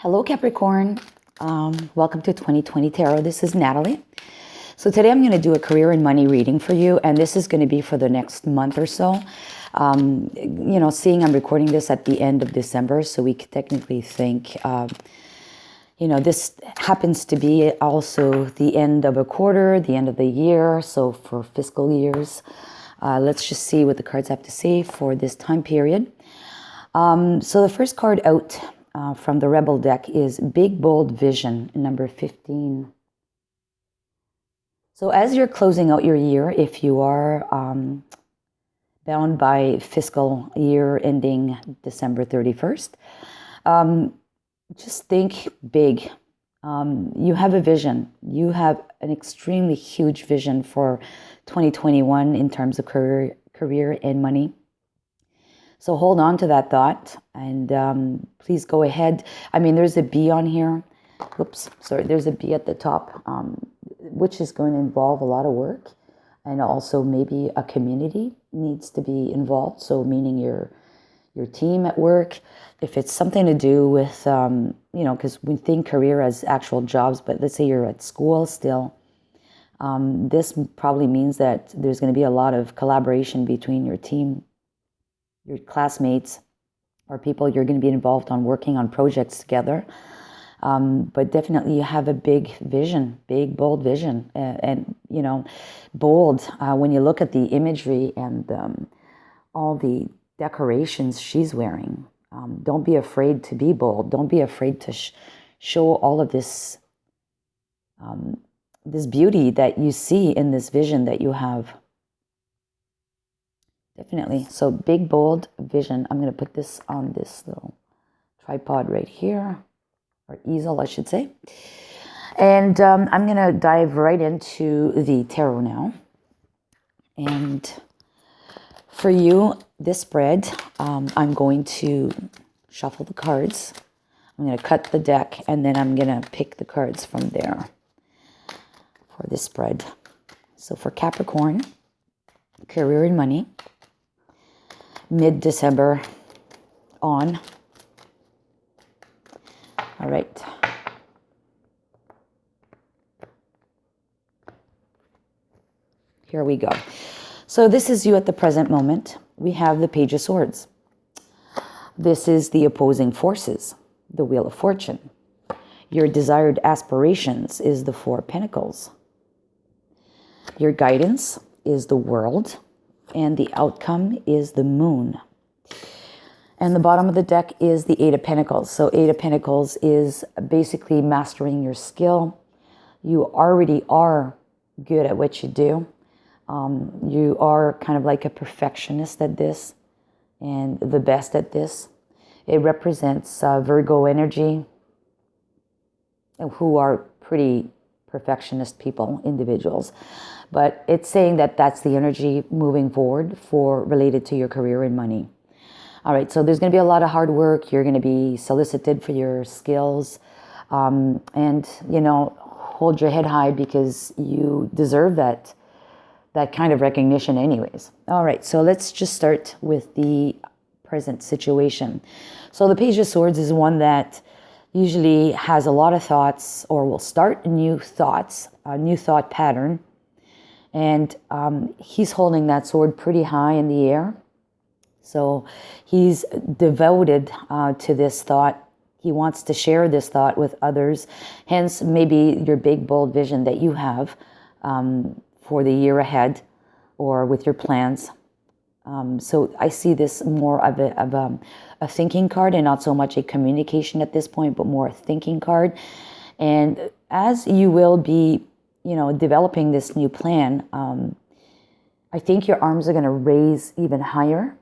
Hello, Capricorn. Welcome to 2020 Tarot. This is Natalie. So today I'm going to do a career and money reading for you, and this is going to be for the next month or so. Seeing I'm recording this at the end of December, so we could technically think, this happens to be also the end of a quarter, the end of the year, so for fiscal years. Let's just see what the cards have to say for this time period. So the first card out from the Rebel deck is Big Bold Vision, number 15. So as you're closing out your year, if you are bound by fiscal year ending December 31st, just think big. You have a vision. You have an extremely huge vision for 2021 in terms of career and money. So hold on to that thought, and please go ahead. I mean, there's a B on here. Whoops, sorry, there's a B at the top, which is going to involve a lot of work, and also maybe a community needs to be involved. So meaning your team at work, if it's something to do with, because we think career as actual jobs, but let's say you're at school still, this probably means that there's going to be a lot of collaboration between your team, your classmates, or people you're going to be involved on working on projects together. But definitely you have a big vision, big, bold vision. And bold, when you look at the imagery and all the decorations she's wearing, don't be afraid to be bold. Don't be afraid to show all of this, this beauty that you see in this vision that you have. Definitely. So big, bold vision. I'm going to put this on this little tripod right here, or easel, I should say. And I'm going to dive right into the tarot now. And for you, this spread, I'm going to shuffle the cards. I'm going to cut the deck, and then I'm going to pick the cards from there for this spread. So for Capricorn, career and money, mid-December on. All right. Here we go. So this is you at the present moment. We have the Page of Swords. This is the opposing forces, the Wheel of Fortune. Your desired aspirations is the Four of Pentacles. Your guidance is the World, and the outcome is the Moon. And the bottom of the deck is the Eight of Pentacles. So Eight of Pentacles is basically mastering your skill. You already are good at what you do. You are kind of like a perfectionist at this and the best at this. It represents Virgo energy, who are pretty perfectionist people, individuals. But it's saying that that's the energy moving forward for related to your career and money. All right, so there's going to be a lot of hard work. You're going to be solicited for your skills. And, hold your head high because you deserve that kind of recognition anyways. All right, so let's just start with the present situation. So the Page of Swords is one that usually has a lot of thoughts, or will start new thoughts, a new thought pattern. And he's holding that sword pretty high in the air. So he's devoted to this thought. He wants to share this thought with others. Hence, maybe your big, bold vision that you have for the year ahead, or with your plans. So I see this more of a thinking card, and not so much a communication at this point, but more a thinking card. And as you will be, developing this new plan, I think your arms are going to raise even higher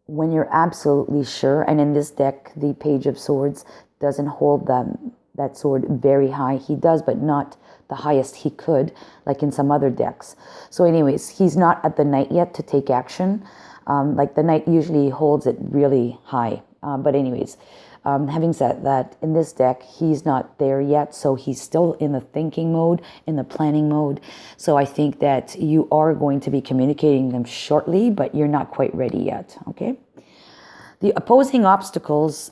when you're absolutely sure. And in this deck, the Page of Swords doesn't hold that sword very high. He does, but not the highest he could, like in some other decks. So anyways, he's not at the Knight yet to take action. Like the Knight usually holds it really high. But anyways, having said that, in this deck, he's not there yet. So he's still in the thinking mode, in the planning mode. So I think that you are going to be communicating them shortly, but you're not quite ready yet, okay? The opposing obstacles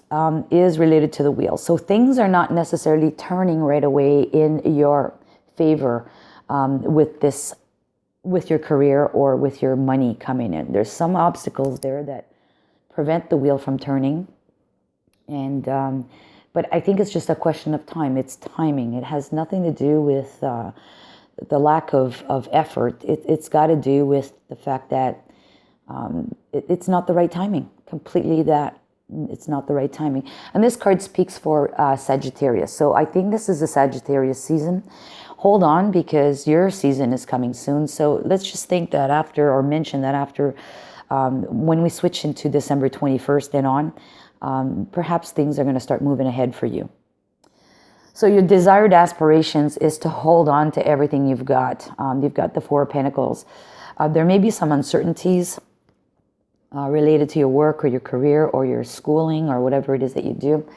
is related to the wheel. So things are not necessarily turning right away in your favor with your career or with your money coming in. There's some obstacles there that prevent the wheel from turning. And but I think it's just a question of time. It's timing. It has nothing to do with the lack of effort. It's got to do with the fact that it's not the right timing. Completely that it's not the right timing. And this card speaks for Sagittarius. So I think this is a Sagittarius season. Hold on, because your season is coming soon. So let's just think that after, or mention that after, when we switch into December 21st and on, perhaps things are going to start moving ahead for you. So your desired aspirations is to hold on to everything you've got. You've got the Four of Pentacles. There may be some uncertainties related to your work or your career or your schooling or whatever it is that you do.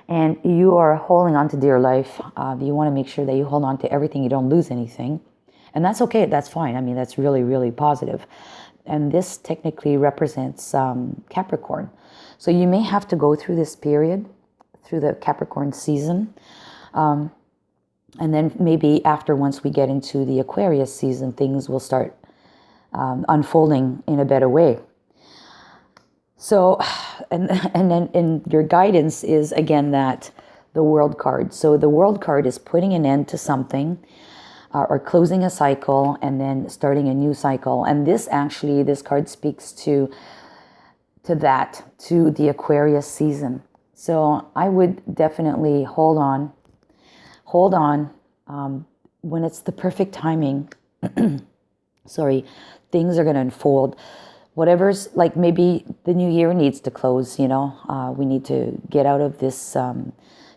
And you are holding on to dear life. You want to make sure that you hold on to everything. You don't lose anything. And that's okay. That's fine. I mean, that's really, really positive. And this technically represents Capricorn. So you may have to go through this period, through the Capricorn season. And then maybe after, once we get into the Aquarius season, things will start unfolding in a better way. So, and then in your guidance is, again, that the World card. So the World card is putting an end to something or closing a cycle and then starting a new cycle. And this card speaks to that, to the Aquarius season. So I would definitely hold on. When it's the perfect timing, things are going to unfold. Whatever's, like, maybe the new year needs to close, we need to get out of this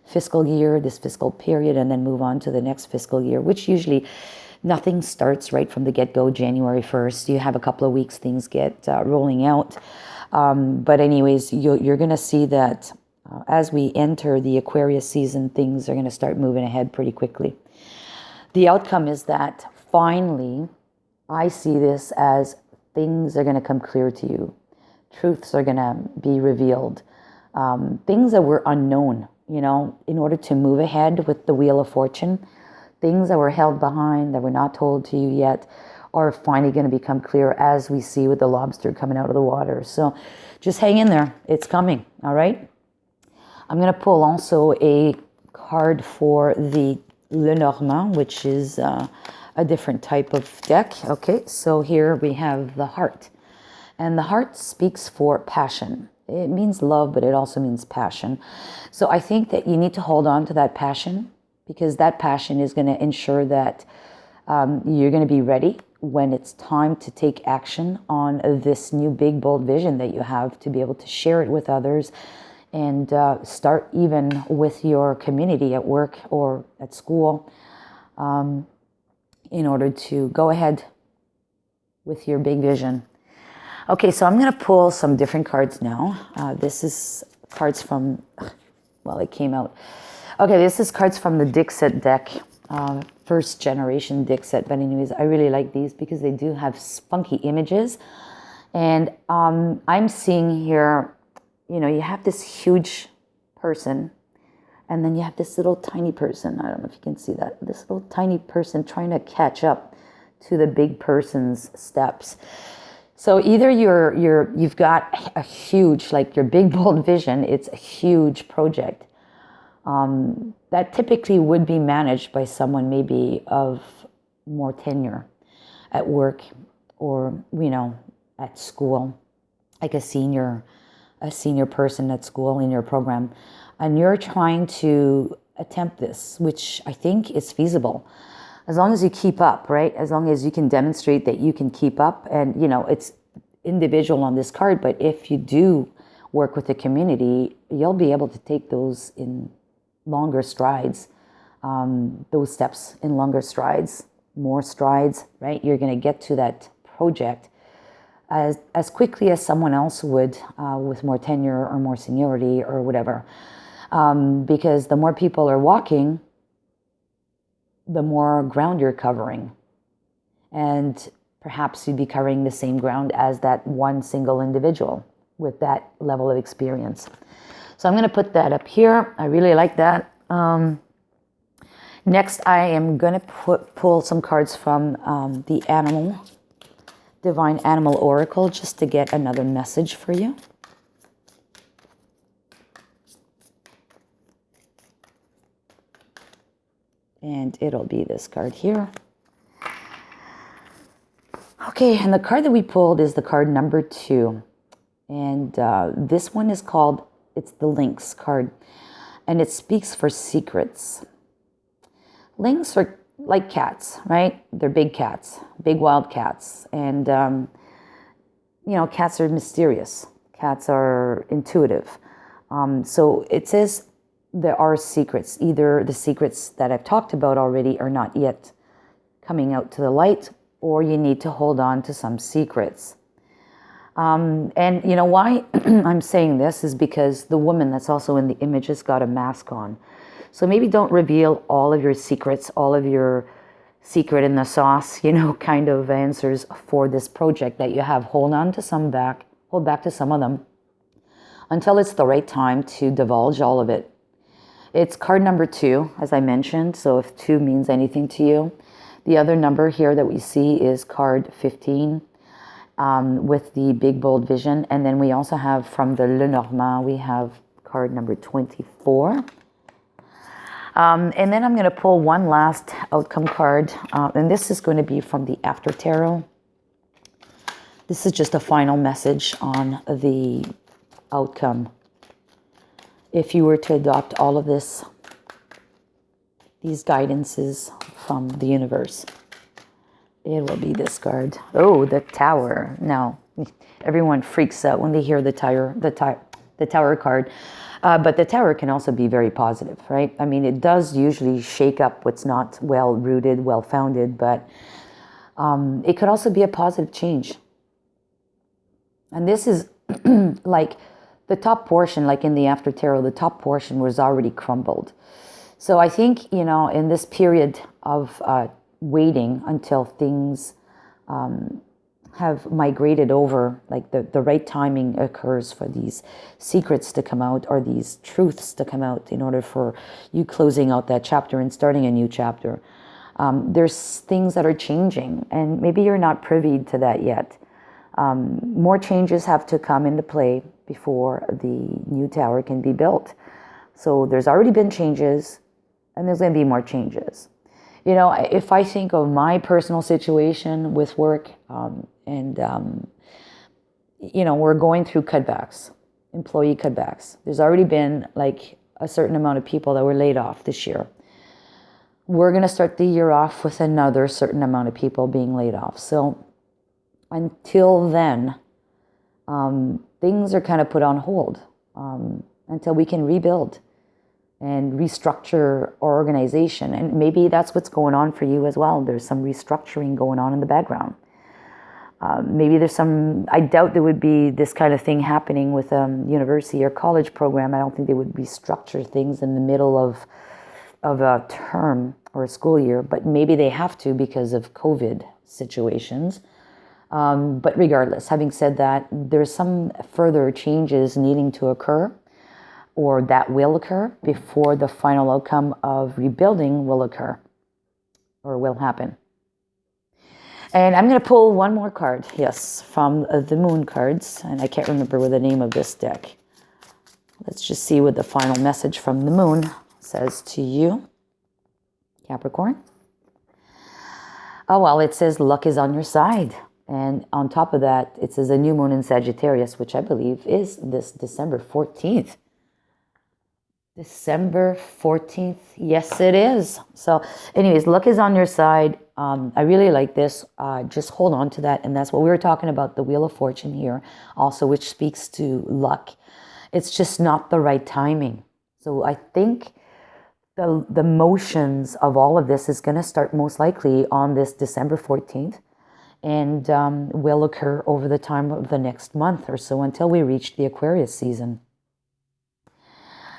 fiscal year, this fiscal period, and then move on to the next fiscal year, which usually nothing starts right from the get-go, January 1st. You have a couple of weeks, things get rolling out. But anyways, you're going to see that as we enter the Aquarius season, things are going to start moving ahead pretty quickly. The outcome is that finally, I see this as things are going to come clear to you. Truths are going to be revealed. Things that were unknown, in order to move ahead with the Wheel of Fortune, things that were held behind, that were not told to you yet, are finally going to become clear, as we see with the lobster coming out of the water. So just hang in there. It's coming, all right? I'm going to pull also a card for the Lenormand, which is a different type of deck. Okay, so here we have the heart. And the heart speaks for passion. It means love, but it also means passion. So I think that you need to hold on to that passion, because that passion is going to ensure that you're going to be ready when it's time to take action on this new big, bold vision that you have, to be able to share it with others and start even with your community at work or at school, in order to go ahead with your big vision. Okay, so I'm going to pull some different cards now. This is cards from, it came out. Okay, this is cards from the Dixit deck, first generation Dixit. But anyways, I really like these because they do have funky images. And I'm seeing here, you have this huge person, and then you have this little tiny person. I don't know if you can see that. This little tiny person trying to catch up to the big person's steps. So either you've got a huge, like your big bold vision, it's a huge project that typically would be managed by someone maybe of more tenure at work, or at school, like a senior person at school in your program, and you're trying to attempt this, which I think is feasible. As long as you keep up, right? As long as you can demonstrate that you can keep up. And, it's individual on this card, but if you do work with the community, you'll be able to take those in longer strides, those steps in longer strides, more strides, right? You're going to get to that project as quickly as someone else would with more tenure or more seniority or whatever. Because the more people are walking, the more ground you're covering. And perhaps you'd be covering the same ground as that one single individual, with that level of experience. So I'm going to put that up here. I really like that. Next, I am going to pull some cards from the Divine Animal Oracle, just to get another message for you. And it'll be this card here. Okay, and the card that we pulled is the card number 2. And this one is called, it's the Lynx card. And it speaks for secrets. Lynx are like cats, right? They're big cats, big wild cats. And, cats are mysterious. Cats are intuitive. So it says there are secrets. Either the secrets that I've talked about already are not yet coming out to the light, or you need to hold on to some secrets. And you know why I'm saying this is because the woman that's also in the image has got a mask on. So maybe don't reveal all of your secrets, all of your secret in the sauce, kind of answers for this project that you have. Hold back to some of them until it's the right time to divulge all of it. It's card number 2, as I mentioned. So if 2 means anything to you, the other number here that we see is card 15 with the big bold vision. And then we also have from the Lenormand, we have card number 24. And then I'm going to pull one last outcome card. And this is going to be from the After Tarot. This is just a final message on the outcome. If you were to adopt all of these guidances from the universe, it will be this card. Oh, the Tower. Now, everyone freaks out when they hear the Tower card. But the Tower can also be very positive, right? I mean, it does usually shake up what's not well-rooted, well-founded, but it could also be a positive change. And this is like the top portion, like in the After Tarot, the top portion was already crumbled. So I think, in this period of waiting until things have migrated over, like the right timing occurs for these secrets to come out, or these truths to come out, in order for you closing out that chapter and starting a new chapter. There's things that are changing, and maybe you're not privy to that yet. More changes have to come into play before the new tower can be built. So there's already been changes, and there's going to be more changes. If I think of my personal situation with work, we're going through cutbacks, employee cutbacks. There's already been like a certain amount of people that were laid off this year. We're going to start the year off with another certain amount of people being laid off. So until then, things are kind of put on hold until we can rebuild and restructure our organization. And maybe that's what's going on for you as well. There's some restructuring going on in the background. Maybe there's I doubt there would be this kind of thing happening with a university or college program. I don't think they would restructure things in the middle of a term or a school year, but maybe they have to because of COVID situations. But regardless, having said that, there's some further changes needing to occur, or that will occur before the final outcome of rebuilding will occur, or will happen. And I'm going to pull one more card, yes, from the Moon cards, and I can't remember what the name of this deck. Let's just see what the final message from the Moon says to you, Capricorn. Oh, well, it says luck is on your side. And on top of that, it says a new moon in Sagittarius, which I believe is this December 14th. December 14th. Yes, it is. So anyways, luck is on your side. I really like this. Just hold on to that. And that's what we were talking about, the Wheel of Fortune here also, which speaks to luck. It's just not the right timing. So I think the motions of all of this is going to start most likely on this December 14th. And will occur over the time of the next month or so until we reach the Aquarius season.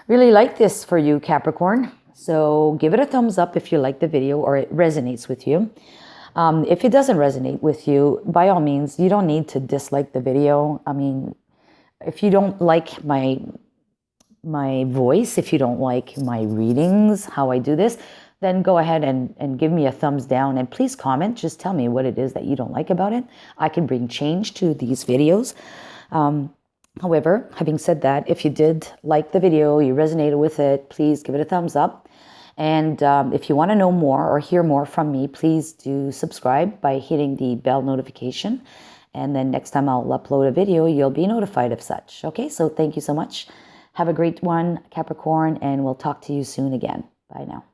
Really like this for you, Capricorn. So give it a thumbs up if you like the video or it resonates with you. If it doesn't resonate with you, by all means, you don't need to dislike the video. I mean, If you don't like my voice, if you don't like my readings, how I do this, then go ahead and give me a thumbs down, and please comment. Just tell me what it is that you don't like about it. I can bring change to these videos. However, having said that, if you did like the video, you resonated with it, please give it a thumbs up. And if you want to know more or hear more from me, please do subscribe by hitting the bell notification. And then next time I'll upload a video, you'll be notified of such. Okay, so thank you so much. Have a great one, Capricorn, and we'll talk to you soon again. Bye now.